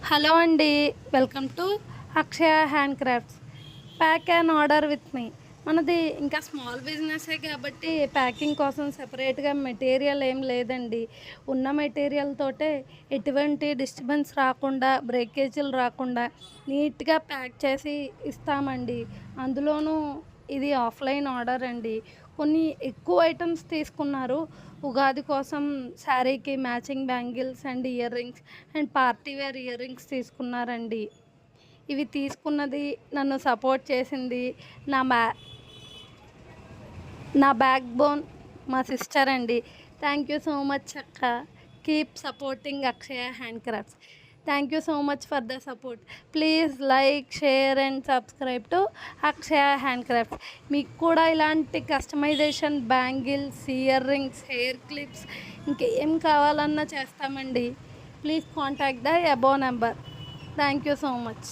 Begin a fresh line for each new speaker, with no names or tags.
Hello అండి. Welcome to Akshaya hand crafts. Pack and order with me. మనది ఇంకా small బిజినెసే కాబట్టి ప్యాకింగ్ కోసం సెపరేట్‌గా మెటీరియల్ ఏం లేదండి. ఉన్న మెటీరియల్ తోటే ఎటువంటి డిస్టర్బెన్స్ రాకుండా, బ్రేకేజీలు రాకుండా నీట్‌గా ప్యాక్ చేసి ఇస్తామండి. అందులోనూ ఇది ఆఫ్‌లైన్ ఆర్డర్ అండి. కొన్ని ఎక్కువ ఐటెమ్స్ తీసుకున్నారు. ఉగాది కోసం శారీకి matching bangles and ear rings and party wear ear rings తీసుకున్నారండి. ఇవి తీసుకున్నది నన్ను సపోర్ట్ చేసింది నా మ్యా నా బ్యాక్ బోన్ మా సిస్టర్ అండి. థ్యాంక్ యూ సో మచ్ అక్క. Keep supporting Akshaya hand crafts. Thank you so much for the support. Please like, share and subscribe to Akshaya hand crafts. మీకు కూడా ఇలాంటి customization bangles, ear rings, hair clips ఇంకేం కావాలన్నా చేస్తామండి. Please contact the above number. Thank you so much.